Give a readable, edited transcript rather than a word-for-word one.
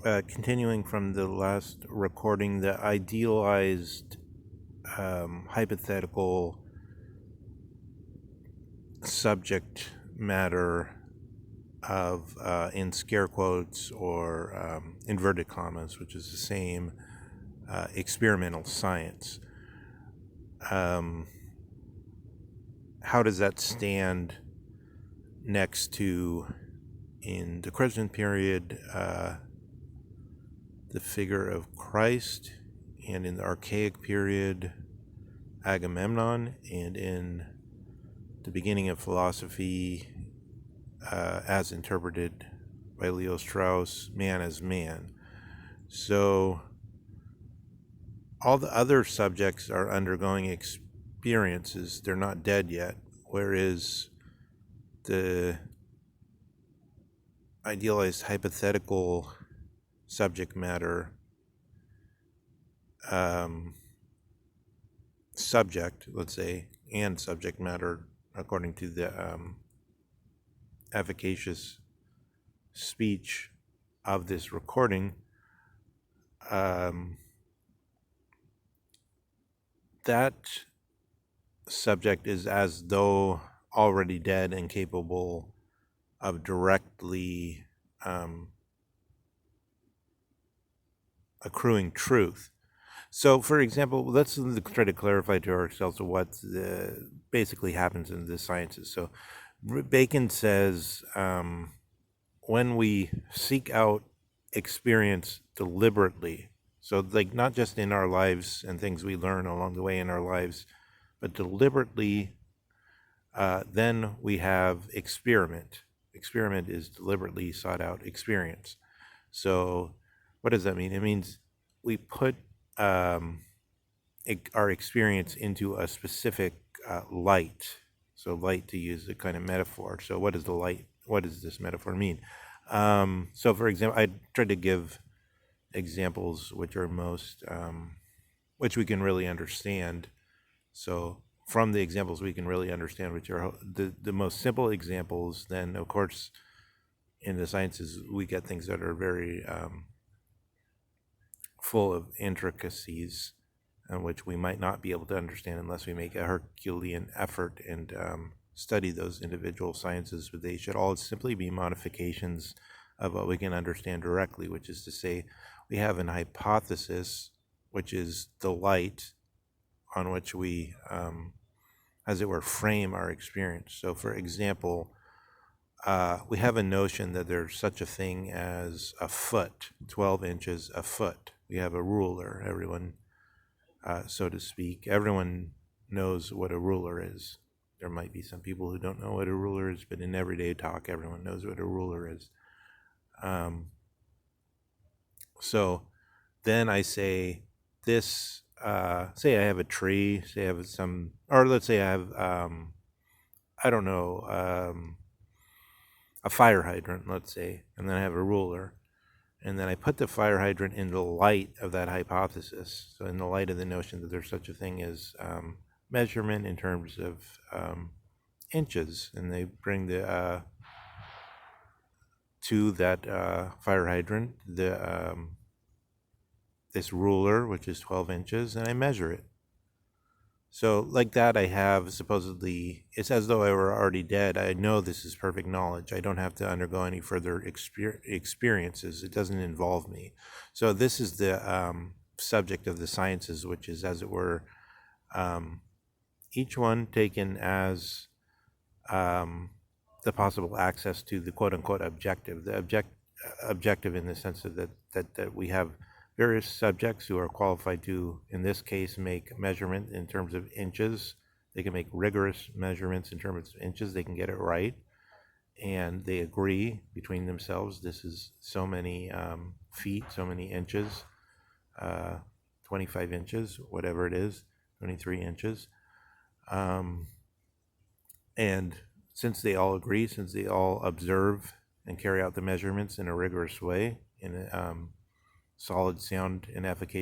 continuing from the last recording, the idealized hypothetical subject matter of, in scare quotes or inverted commas, which is the same, experimental science. How does that stand next to, in the Christian period, the figure of Christ, and in the archaic period, Agamemnon, and in the beginning of philosophy, as interpreted by Leo Strauss, man as man? So all the other subjects are undergoing experiences. They're not dead yet, whereas the idealized hypothetical subject matter subject, let's say, and subject matter, according to the efficacious speech of this recording, that subject is as though already dead and capable of directly accruing truth. So, for example, let's try to clarify to ourselves what basically happens in the sciences. So, Bacon says, when we seek out experience deliberately, so like not just in our lives and things we learn along the way in our lives, but deliberately, then we have experiment. Experiment is deliberately sought out experience. So, what does that mean? It means we put our experience into a specific light. So, light, to use the kind of metaphor. So, what is the light? What does this metaphor mean? So, for example, I tried to give examples which are most, which we can really understand. So, from the examples we can really understand, which are the most simple examples, then of course in the sciences we get things that are very full of intricacies, which we might not be able to understand unless we make a Herculean effort and study those individual sciences. But they should all simply be modifications of what we can understand directly, which is to say, we have an hypothesis, which is the light on which we, as it were, frame our experience. So, for example, we have a notion that there's such a thing as a foot, 12 inches a foot. We have a ruler, everyone, so to speak. Everyone knows what a ruler is. There might be some people who don't know what a ruler is, but in everyday talk, everyone knows what a ruler is. So then I say this, say I have a tree, say I have some, or let's say I have, I don't know, a fire hydrant, let's say, and then I have a ruler. And then I put the fire hydrant in the light of that hypothesis. So in the light of the notion that there's such a thing as measurement in terms of inches. And they bring the to that fire hydrant this ruler, which is 12 inches, and I measure it. So like that, I have supposedly, it's as though I were already dead. I know this is perfect knowledge. I don't have to undergo any further experiences. It doesn't involve me. So this is the subject of the sciences, which is, as it were, each one taken as the possible access to the quote-unquote objective. The objective in the sense of that we have various subjects who are qualified to, in this case, make measurement in terms of inches. They can make rigorous measurements in terms of inches. They can get it right. And they agree between themselves. This is so many feet, so many inches, 25 inches, whatever it is, 23 inches. And since they all agree, since they all observe and carry out the measurements in a rigorous way, in a solid, sound, and efficacious